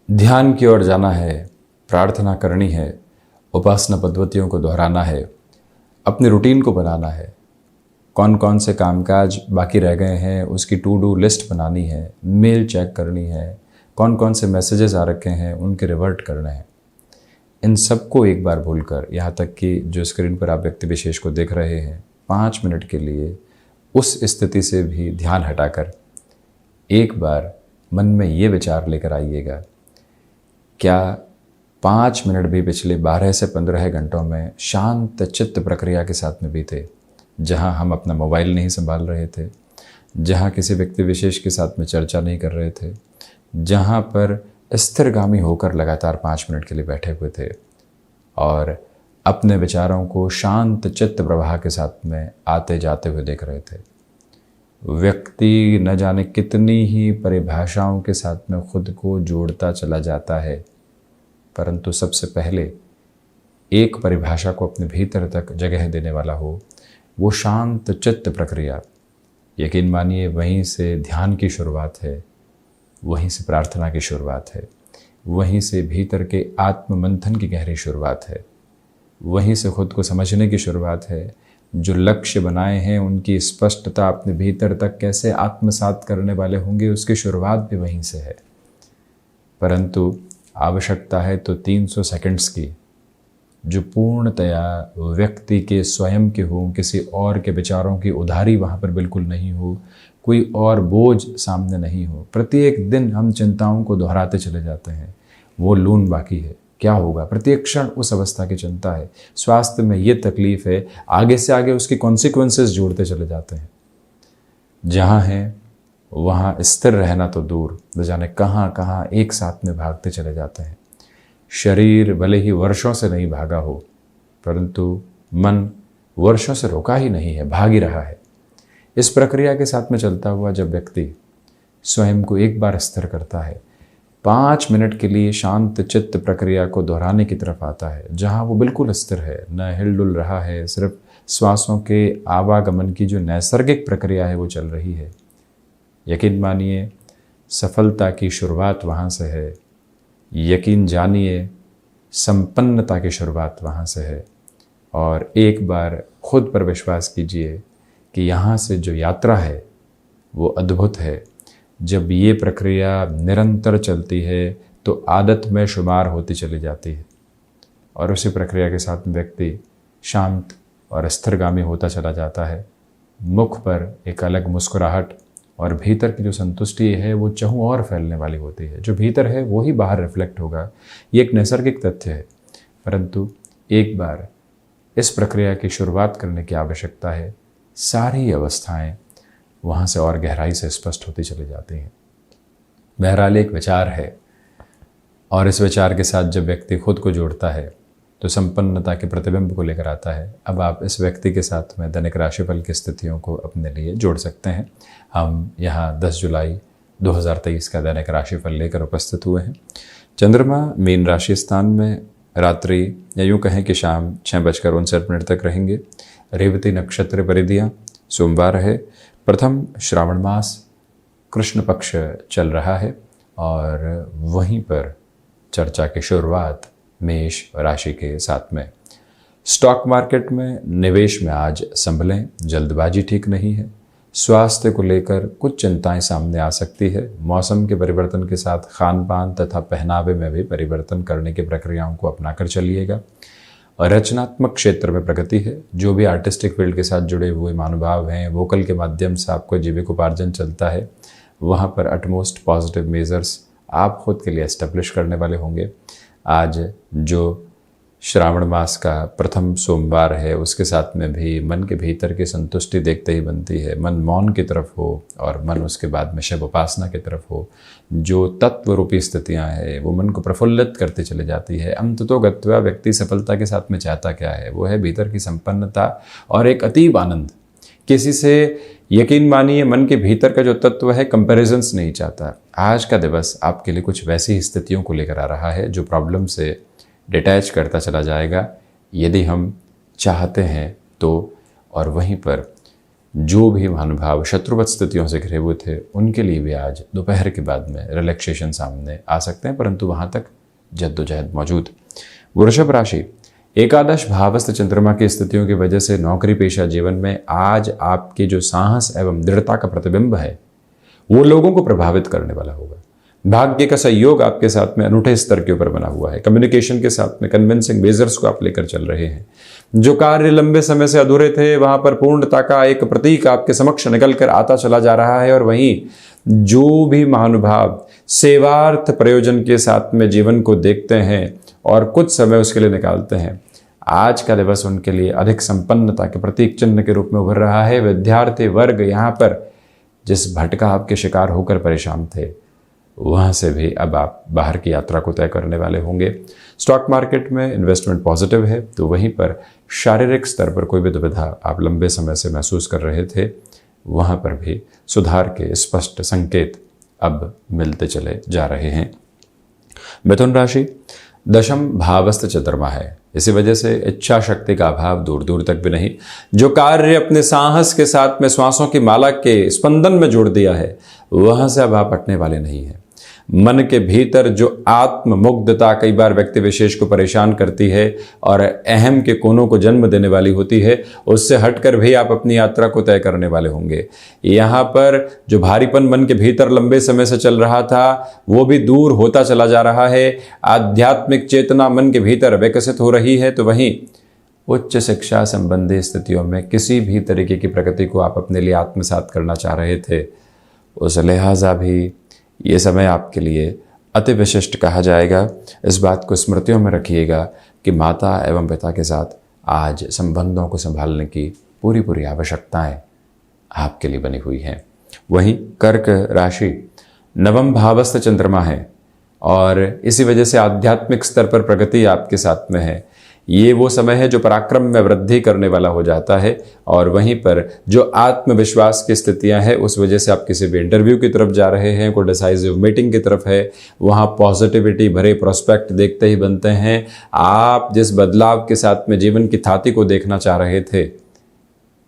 ध्यान की ओर जाना है, प्रार्थना करनी है, उपासना पद्धतियों को दोहराना है, अपनी रूटीन को बनाना है, कौन कौन से कामकाज बाकी रह गए हैं उसकी टू डू लिस्ट बनानी है, मेल चेक करनी है, कौन कौन से मैसेजेस आ रखे हैं उनके रिवर्ट करने हैं। इन सबको एक बार भूलकर, यहाँ तक कि जो स्क्रीन पर आप व्यक्ति विशेष को देख रहे हैं, 5 मिनट के लिए उस स्थिति से भी ध्यान हटाकर एक बार मन में ये विचार लेकर आइएगा, क्या 5 मिनट भी पिछले 12 से 15 घंटों में शांत चित्त प्रक्रिया के साथ में बीते, जहाँ हम अपना मोबाइल नहीं संभाल रहे थे, जहाँ किसी व्यक्ति विशेष के साथ में चर्चा नहीं कर रहे थे, जहाँ पर स्थिरगामी होकर लगातार 5 मिनट के लिए बैठे हुए थे और अपने विचारों को शांत चित्त प्रवाह के साथ में आते जाते हुए देख रहे थे। व्यक्ति न जाने कितनी ही परिभाषाओं के साथ में खुद को जोड़ता चला जाता है, परंतु सबसे पहले एक परिभाषा को अपने भीतर तक जगह देने वाला हो, वो शांत चित्त प्रक्रिया। यकीन मानिए वहीं से ध्यान की शुरुआत है, वहीं से प्रार्थना की शुरुआत है, वहीं से भीतर के आत्म मंथन की गहरी शुरुआत है, वहीं से खुद को समझने की शुरुआत है। जो लक्ष्य बनाए हैं उनकी स्पष्टता अपने भीतर तक कैसे आत्मसात करने वाले होंगे, उसकी शुरुआत भी वहीं से है। परंतु आवश्यकता है तो 300 सेकंड्स की, जो पूर्णतया व्यक्ति के स्वयं के हों, किसी और के विचारों की उधारी वहाँ पर बिल्कुल नहीं हो, कोई और बोझ सामने नहीं हो। प्रत्येक दिन हम चिंताओं को दोहराते चले जाते हैं, वो लून बाकी है, क्या होगा, प्रत्येक क्षण उस अवस्था की चिंता है, स्वास्थ्य में ये तकलीफ है, आगे से आगे उसके कॉन्सिक्वेंसेस जोड़ते चले जाते हैं। जहाँ हैं वहाँ स्थिर रहना तो दूर, न जाने कहाँ कहाँ एक साथ में भागते चले जाते हैं। शरीर भले ही वर्षों से नहीं भागा हो, परंतु मन वर्षों से रुका ही नहीं है, भाग ही रहा है। इस प्रक्रिया के साथ में चलता हुआ जब व्यक्ति स्वयं को एक बार स्थिर करता है, 5 मिनट के लिए शांत चित्त प्रक्रिया को दोहराने की तरफ आता है, जहाँ वो बिल्कुल स्थिर है, न हिलडुल रहा है, सिर्फ श्वासों के आवागमन की जो नैसर्गिक प्रक्रिया है वो चल रही है। यकीन मानिए सफलता की शुरुआत वहाँ से है, यकीन जानिए संपन्नता की शुरुआत वहाँ से है। और एक बार खुद पर विश्वास कीजिए कि यहाँ से जो यात्रा है वो अद्भुत है। जब ये प्रक्रिया निरंतर चलती है तो आदत में शुमार होती चली जाती है और उसी प्रक्रिया के साथ व्यक्ति शांत और स्थिरगामी होता चला जाता है। मुख पर एक अलग मुस्कुराहट और भीतर की जो संतुष्टि है वो चहुं और फैलने वाली होती है। जो भीतर है वो ही बाहर रिफ्लेक्ट होगा, ये एक नैसर्गिक तथ्य है। परंतु एक बार इस प्रक्रिया की शुरुआत करने की आवश्यकता है, सारी अवस्थाएं वहाँ से और गहराई से स्पष्ट होती चली जाती हैं। बहरहाल एक विचार है और इस विचार के साथ जब व्यक्ति खुद को जोड़ता है तो संपन्नता के प्रतिबिंब को लेकर आता है। अब आप इस व्यक्ति के साथ में दैनिक राशिफल की स्थितियों को अपने लिए जोड़ सकते हैं। हम यहाँ 10 जुलाई 2023 का दैनिक राशिफल लेकर उपस्थित हुए हैं। चंद्रमा मीन राशि स्थान में रात्रि या यूँ कहें कि शाम 6:59 तक रहेंगे। रेवती नक्षत्र परिधियाँ, सोमवार है, प्रथम श्रावण मास, कृष्ण पक्ष चल रहा है और वहीं पर चर्चा की शुरुआत मेष राशि के साथ में। स्टॉक मार्केट में निवेश में आज संभलें, जल्दबाजी ठीक नहीं है। स्वास्थ्य को लेकर कुछ चिंताएं सामने आ सकती है। मौसम के परिवर्तन के साथ खान पान तथा पहनावे में भी परिवर्तन करने की प्रक्रियाओं को अपनाकर चलिएगा। और रचनात्मक क्षेत्र में प्रगति है। जो भी आर्टिस्टिक फील्ड के साथ जुड़े हुए महानुभाव हैं, वोकल के माध्यम से आपको जीविकोपार्जन चलता है, वहाँ पर अटमोस्ट पॉजिटिव मेजर्स आप खुद के लिए एस्टेब्लिश करने वाले होंगे। आज जो श्रावण मास का प्रथम सोमवार है, उसके साथ में भी मन के भीतर की संतुष्टि देखते ही बनती है। मन मौन की तरफ हो और मन उसके बाद में शिव उपासना की तरफ हो। जो तत्व रूपी स्थितियां हैं वो मन को प्रफुल्लित करती चली जाती है। अंततो गत्वा व्यक्ति सफलता के साथ में चाहता क्या है, वो है भीतर की संपन्नता और एक अतीब आनंद। किसी से यकीन मानिए मन के भीतर का जो तत्व है कंपैरिजंस नहीं चाहता। आज का दिवस आपके लिए कुछ वैसी ही स्थितियों को लेकर आ रहा है जो प्रॉब्लम से डिटैच करता चला जाएगा, यदि हम चाहते हैं तो। और वहीं पर जो भी महानुभाव शत्रुवत स्थितियों से घिरे हुए थे उनके लिए भी आज दोपहर के बाद में रिलैक्सेशन सामने आ सकते हैं, परंतु वहाँ तक जद्दोजहद मौजूद। वृषभ राशि, एकादश भावस्थ चंद्रमा की स्थितियों की वजह से नौकरी पेशा जीवन में आज आपके जो साहस एवं दृढ़ता का प्रतिबिंब है वो लोगों को प्रभावित करने वाला होगा। भाग्य का सहयोग आपके साथ में अनूठे स्तर के ऊपर बना हुआ है। कम्युनिकेशन के साथ में कन्विंसिंग मेजर्स को आप लेकर चल रहे हैं। जो कार्य लंबे समय से अधूरे थे वहां पर पूर्णता का एक प्रतीक आपके समक्ष निकल कर आता चला जा रहा है। और वहीं जो भी महानुभाव सेवार्थ प्रयोजन के साथ में जीवन को देखते हैं और कुछ समय उसके लिए निकालते हैं, आज का दिवस उनके लिए अधिक संपन्नता के प्रतीक चिन्ह के रूप में उभर रहा है। विद्यार्थी वर्ग यहाँ पर जिस भटका आपके शिकार होकर परेशान थे वहाँ से भी अब आप बाहर की यात्रा को तय करने वाले होंगे। स्टॉक मार्केट में इन्वेस्टमेंट पॉजिटिव है, तो वहीं पर शारीरिक स्तर पर कोई भी दुविधा आप लंबे समय से महसूस कर रहे थे वहाँ पर भी सुधार के स्पष्ट संकेत अब मिलते चले जा रहे हैं। मिथुन राशि, दशम भावस्थ चंद्रमा है, इसी वजह से इच्छा शक्ति का अभाव दूर दूर तक भी नहीं। जो कार्य अपने साहस के साथ में श्वासों की माला के स्पंदन में जोड़ दिया है वहां से अब आप हटने वाले नहीं हैं। मन के भीतर जो आत्ममुग्धता कई बार व्यक्ति विशेष को परेशान करती है और अहम के कोनों को जन्म देने वाली होती है, उससे हटकर भी आप अपनी यात्रा को तय करने वाले होंगे। यहाँ पर जो भारीपन मन के भीतर लंबे समय से चल रहा था वो भी दूर होता चला जा रहा है। आध्यात्मिक चेतना मन के भीतर विकसित हो रही है। तो वहीं उच्च शिक्षा संबंधी स्थितियों में किसी भी तरीके की प्रगति को आप अपने लिए आत्मसात करना चाह रहे थे, उस लिहाजा भी ये समय आपके लिए अति विशिष्ट कहा जाएगा। इस बात को स्मृतियों में रखिएगा कि माता एवं पिता के साथ आज संबंधों को संभालने की पूरी आवश्यकताएं आपके लिए बनी हुई हैं। वहीं कर्क राशि, नवम भावस्थ चंद्रमा है और इसी वजह से आध्यात्मिक स्तर पर प्रगति आपके साथ में है। ये वो समय है जो पराक्रम में वृद्धि करने वाला हो जाता है। और वहीं पर जो आत्मविश्वास की स्थितियां हैं उस वजह से आप किसी भी इंटरव्यू की तरफ जा रहे हैं, कोई डिसाइसिव मीटिंग की तरफ है, वहाँ पॉजिटिविटी भरे प्रोस्पेक्ट देखते ही बनते हैं। आप जिस बदलाव के साथ में जीवन की थाती को देखना चाह रहे थे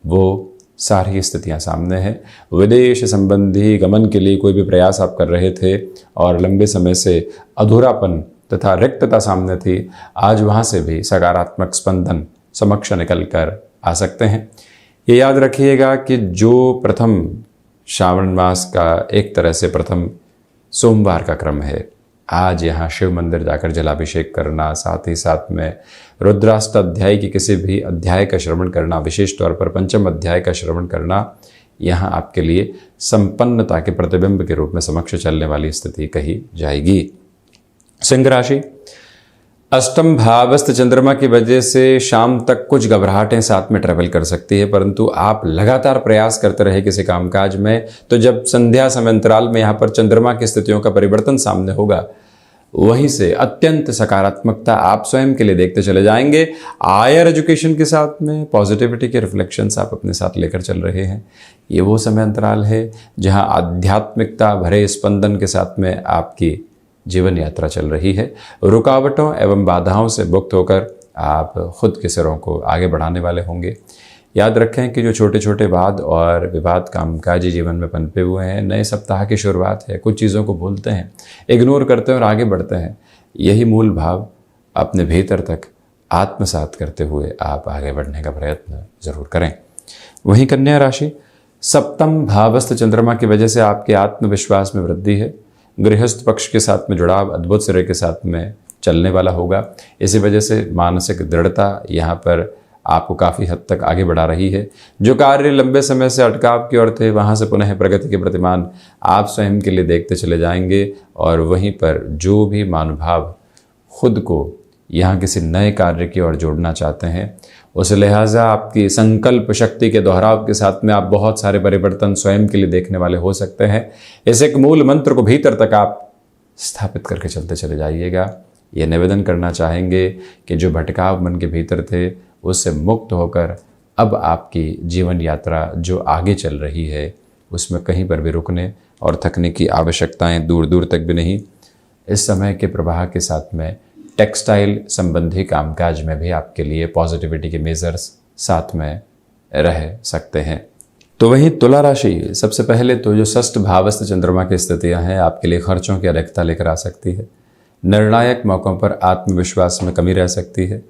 वो सारी स्थितियां सामने हैं। विदेश संबंधी गमन के लिए कोई भी प्रयास आप कर रहे थे और लंबे समय से अधूरापन तथा रिक्तता सामने थी, आज वहाँ से भी सकारात्मक स्पंदन समक्ष निकल कर आ सकते हैं। ये याद रखिएगा कि जो प्रथम श्रावण मास का एक तरह से प्रथम सोमवार का क्रम है, आज यहाँ शिव मंदिर जाकर जलाभिषेक करना, साथ ही साथ में रुद्राष्टाध्याय की किसी भी अध्याय का श्रवण करना, विशेष तौर पर पंचम अध्याय का श्रवण करना, यहाँ आपके लिए संपन्नता के प्रतिबिंब के रूप में समक्ष चलने वाली स्थिति कही जाएगी। सिंह राशि, अष्टम भावस्थ चंद्रमा की वजह से शाम तक कुछ घबराहटें साथ में ट्रैवल कर सकती है, परंतु आप लगातार प्रयास करते रहे किसी कामकाज में, तो जब संध्या समय अंतराल में यहाँ पर चंद्रमा की स्थितियों का परिवर्तन सामने होगा वहीं से अत्यंत सकारात्मकता आप स्वयं के लिए देखते चले जाएंगे। हायर एजुकेशन के साथ में पॉजिटिविटी के रिफ्लेक्शंस आप अपने साथ लेकर चल रहे हैं। ये वो समय अंतराल है जहाँ आध्यात्मिकता भरे स्पंदन के साथ में आपकी जीवन यात्रा चल रही है। रुकावटों एवं बाधाओं से मुक्त होकर आप खुद के सिरों को आगे बढ़ाने वाले होंगे। याद रखें कि जो छोटे छोटे वाद और विवाद कामकाजी जीवन में पनपे हुए हैं, नए सप्ताह की शुरुआत है, कुछ चीज़ों को भूलते हैं, इग्नोर करते हैं और आगे बढ़ते हैं। यही मूल भाव अपने भीतर तक आत्मसात करते हुए आप आगे बढ़ने का प्रयत्न जरूर करें। वहीं कन्या राशि, सप्तम भावस्थ चंद्रमा की वजह से आपके आत्मविश्वास में वृद्धि है। गृहस्थ पक्ष के साथ में जुड़ाव अद्भुत सिरे के साथ में चलने वाला होगा। इसी वजह से मानसिक दृढ़ता यहाँ पर आपको काफ़ी हद तक आगे बढ़ा रही है। जो कार्य लंबे समय से अटकाव की ओर थे वहाँ से पुनः प्रगति के प्रतिमान आप स्वयं के लिए देखते चले जाएंगे। और वहीं पर जो भी महानुभाव खुद को यहाँ किसी नए कार्य की ओर जोड़ना चाहते हैं, उस लिहाजा आपकी संकल्प शक्ति के दोहराव के साथ में आप बहुत सारे परिवर्तन स्वयं के लिए देखने वाले हो सकते हैं। इस एक मूल मंत्र को भीतर तक आप स्थापित करके चलते चले जाइएगा। ये निवेदन करना चाहेंगे कि जो भटकाव मन के भीतर थे उससे मुक्त होकर अब आपकी जीवन यात्रा जो आगे चल रही है उसमें कहीं पर भी रुकने और थकने की आवश्यकताएं दूर दूर तक भी नहीं। इस समय के प्रवाह के साथ में टेक्सटाइल संबंधी कामकाज में भी आपके लिए पॉजिटिविटी के मेजर्स साथ में रह सकते हैं। तो वहीं तुला राशि, सबसे पहले तो जो षष्ठ भावस्थ चंद्रमा की स्थितियां हैं आपके लिए खर्चों की अधिकता लेकर आ सकती है। निर्णायक मौक़ों पर आत्मविश्वास में कमी रह सकती है।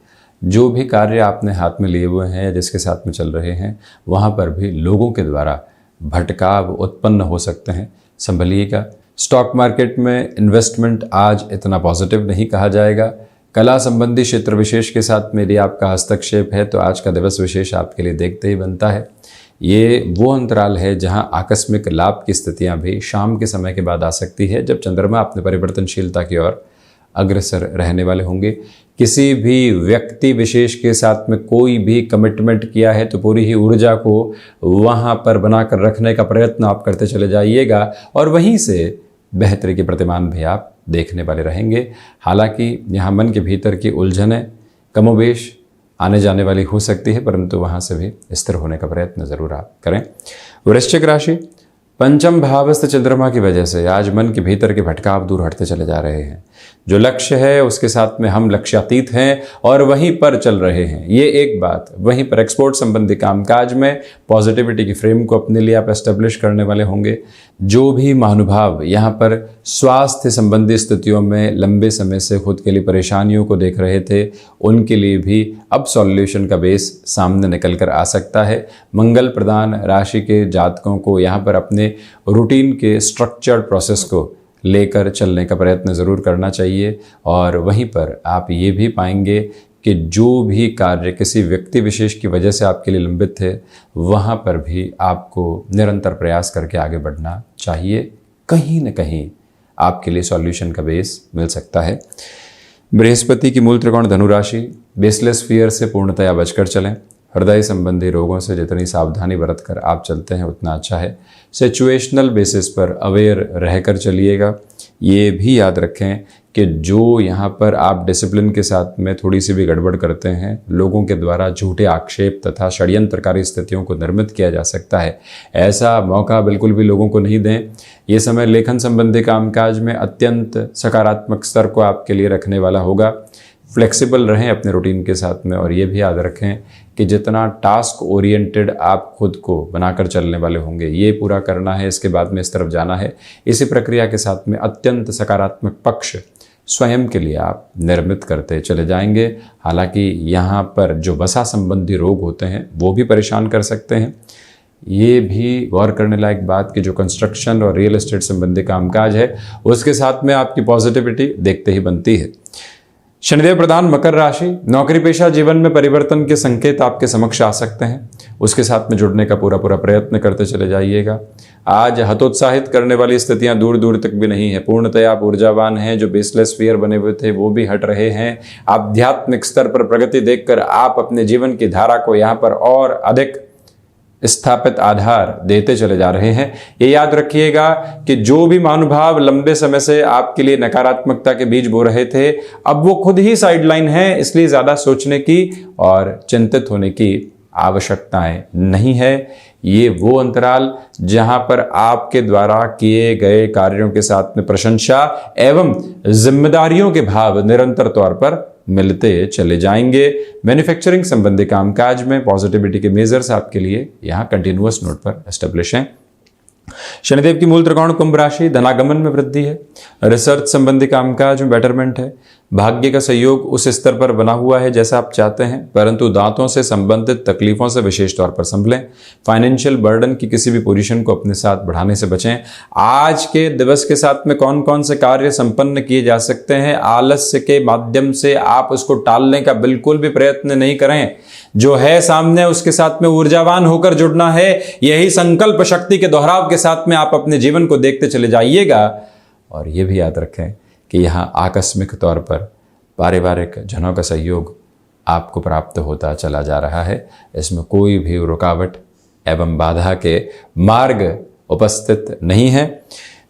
जो भी कार्य आपने हाथ में लिए हुए हैं या जिसके साथ में चल रहे हैं, वहाँ पर भी लोगों के द्वारा भटकाव उत्पन्न हो सकते हैं, संभलिएगा। स्टॉक मार्केट में इन्वेस्टमेंट आज इतना पॉजिटिव नहीं कहा जाएगा। कला संबंधी क्षेत्र विशेष के साथ में यदि आपका हस्तक्षेप है तो आज का दिवस विशेष आपके लिए देखते ही बनता है। ये वो अंतराल है जहां आकस्मिक लाभ की स्थितियां भी शाम के समय के बाद आ सकती है, जब चंद्रमा अपने परिवर्तनशीलता की ओर अग्रसर रहने वाले होंगे। किसी भी व्यक्ति विशेष के साथ में कोई भी कमिटमेंट किया है तो पूरी ही ऊर्जा को वहाँ पर बनाकर रखने का प्रयत्न आप करते चले जाइएगा और वहीं से बेहतरी के प्रतिमान भी आप देखने वाले रहेंगे। हालांकि यहाँ मन के भीतर की उलझनें कमोबेश आने जाने वाली हो सकती है, परंतु वहाँ से भी स्थिर होने का प्रयत्न ज़रूर आप करें। वृश्चिक राशि, पंचम भावस्थ चंद्रमा की वजह से आज मन के भीतर के भटकाव दूर हटते चले जा रहे हैं। जो लक्ष्य है उसके साथ में हम लक्ष्यातीत हैं और वहीं पर चल रहे हैं, ये एक बात। वहीं पर एक्सपोर्ट संबंधी कामकाज में पॉजिटिविटी की फ्रेम को अपने लिए आप एस्टेब्लिश करने वाले होंगे। जो भी महानुभाव यहाँ पर स्वास्थ्य संबंधी स्थितियों में लंबे समय से खुद के लिए परेशानियों को देख रहे थे, उनके लिए भी अब सॉल्यूशन का बेस सामने निकल कर आ सकता है। मंगल प्रदान राशि के जातकों को यहाँ पर अपने रूटीन के स्ट्रक्चर्ड प्रोसेस को लेकर चलने का प्रयत्न ज़रूर करना चाहिए। और वहीं पर आप ये भी पाएंगे कि जो भी कार्य किसी व्यक्ति विशेष की वजह से आपके लिए लंबित थे, वहाँ पर भी आपको निरंतर प्रयास करके आगे बढ़ना चाहिए। कहीं न कहीं आपके लिए सॉल्यूशन का बेस मिल सकता है। बृहस्पति की मूल त्रिकोण धनु राशि, बेसलेस फियर से पूर्णतया बचकर चलें। हृदय संबंधी रोगों से जितनी सावधानी बरतकर आप चलते हैं उतना अच्छा है। सिचुएशनल बेसिस पर अवेयर रहकर चलिएगा। ये भी याद रखें कि जो यहाँ पर आप डिसिप्लिन के साथ में थोड़ी सी भी गड़बड़ करते हैं, लोगों के द्वारा झूठे आक्षेप तथा षड्यंत्रकारी स्थितियों को निर्मित किया जा सकता है। ऐसा मौका बिल्कुल भी लोगों को नहीं दें। ये समय लेखन संबंधी कामकाज में अत्यंत सकारात्मक स्तर को आपके लिए रखने वाला होगा। फ्लेक्सिबल रहें अपने रूटीन के साथ में और ये भी याद रखें कि जितना टास्क ओरिएंटेड आप खुद को बनाकर चलने वाले होंगे, ये पूरा करना है, इसके बाद में इस तरफ जाना है। इसी प्रक्रिया के साथ में अत्यंत सकारात्मक पक्ष स्वयं के लिए आप निर्मित करते चले जाएंगे। हालांकि यहाँ पर जो वसा संबंधी रोग होते हैं वो भी परेशान कर सकते हैं। ये भी गौर करने लायक बात कि जो कंस्ट्रक्शन और रियल एस्टेट संबंधी कामकाज है उसके साथ में आपकी पॉजिटिविटी देखते ही बनती है। शनिदेव प्रधान मकर राशि, नौकरी पेशा जीवन में परिवर्तन के संकेत आपके समक्ष आ सकते हैं। उसके साथ में जुड़ने का पूरा प्रयत्न करते चले जाइएगा। आज हतोत्साहित करने वाली स्थितियां दूर दूर तक भी नहीं है। पूर्णतया आप ऊर्जावान हैं। जो बेसलेस फियर बने हुए थे वो भी हट रहे हैं। आध्यात्मिक स्तर पर प्रगति देखकर आप अपने जीवन की धारा को यहाँ पर और अधिक स्थापित आधार देते चले जा रहे हैं। ये याद रखिएगा कि जो भी महानुभाव लंबे समय से आपके लिए नकारात्मकता के बीज बो रहे थे, अब वो खुद ही साइडलाइन है। इसलिए ज़्यादा सोचने की और चिंतित होने की आवश्यकताएं नहीं है। ये वो अंतराल जहां पर आपके द्वारा किए गए कार्यों के साथ में प्रशंसा एवं जिम्मेदारियों के भाव निरंतर तौर पर मिलते चले जाएंगे। मैन्युफैक्चरिंग संबंधी कामकाज में पॉजिटिविटी के मेजर्स आपके लिए यहाँ कंटिन्यूअस नोट पर एस्टेब्लिश हैं। शनिदेव की मूल त्रिकोण कुंभ राशि, धनागमन में वृद्धि है। रिसर्च संबंधी कामकाज में बेटरमेंट है। भाग्य का सहयोग उस स्तर पर बना हुआ है जैसा आप चाहते हैं, परंतु दांतों से संबंधित तकलीफों से विशेष तौर पर संभलें। फाइनेंशियल बर्डन की किसी भी पोजीशन को अपने साथ बढ़ाने से बचें। आज के दिवस के साथ में कौन कौन से कार्य संपन्न किए जा सकते हैं, आलस्य के माध्यम से आप उसको टालने का बिल्कुल भी प्रयत्न नहीं करें। जो है सामने उसके साथ में ऊर्जावान होकर जुड़ना है। यही संकल्प शक्ति के दोहराव के साथ में आप अपने जीवन को देखते चले जाइएगा। और ये भी याद रखें कि यहाँ आकस्मिक तौर पर पारिवारिक जनों का सहयोग आपको प्राप्त होता चला जा रहा है। इसमें कोई भी रुकावट एवं बाधा के मार्ग उपस्थित नहीं है।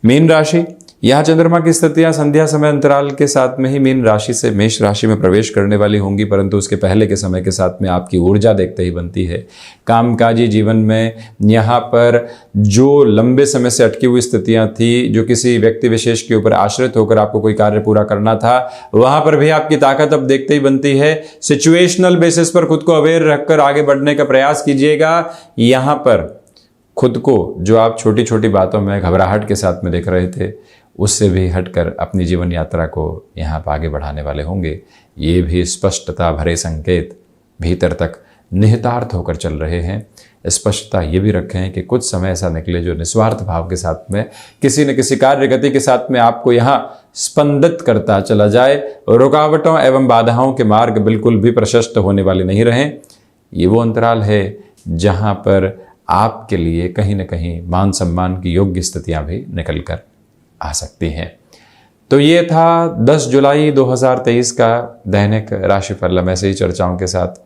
मीन राशि, यहाँ चंद्रमा की स्थितियां संध्या समय अंतराल के साथ में ही मीन राशि से मेष राशि में प्रवेश करने वाली होंगी, परंतु उसके पहले के समय के साथ में आपकी ऊर्जा देखते ही बनती है। कामकाजी जीवन में यहाँ पर जो लंबे समय से अटकी हुई स्थितियां थी, जो किसी व्यक्ति विशेष के ऊपर आश्रित होकर आपको कोई कार्य पूरा करना था, वहां पर भी आपकी ताकत अब देखते ही बनती है। सिचुएशनल बेसिस पर खुद को अवेयर रखकर आगे बढ़ने का प्रयास कीजिएगा। यहाँ पर खुद को जो आप छोटी छोटी बातों में घबराहट के साथ में देख रहे थे, उससे भी हटकर अपनी जीवन यात्रा को यहाँ पर आगे बढ़ाने वाले होंगे। ये भी स्पष्टता भरे संकेत भीतर तक निहितार्थ होकर चल रहे हैं। स्पष्टता ये भी रखें कि कुछ समय ऐसा निकले जो निस्वार्थ भाव के साथ में किसी न किसी कार्य गति के साथ में आपको यहाँ स्पंदित करता चला जाए। रुकावटों एवं बाधाओं के मार्ग बिल्कुल भी प्रशस्त होने वाले नहीं रहें। ये वो अंतराल है जहाँ पर आपके लिए कहीं न कहीं मान सम्मान की योग्य स्थितियाँ भी निकल कर आ सकती हैं। तो ये था 10 जुलाई 2023 का दैनिक राशिफल। हम ऐसे ही चर्चाओं के साथ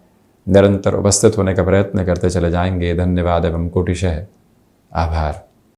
निरंतर उपस्थित होने का प्रयत्न करते चले जाएंगे। धन्यवाद एवं कोटिशः आभार।